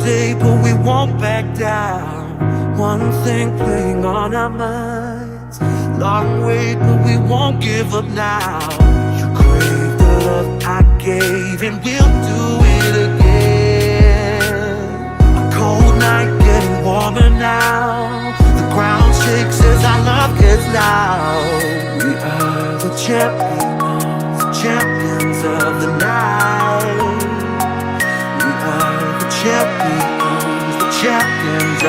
day, but we won't back down. One thing playing on our minds. Long wait, but we won't give up now. You crave the love I gave, and we'll do it again. A cold night getting warmer now. The ground shakes as our love gets loud. We are the champions of the night. We are the champions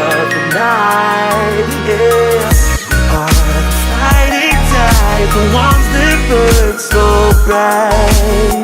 of the night. Yeah. We are the fighting tide, the ones that burn so bright.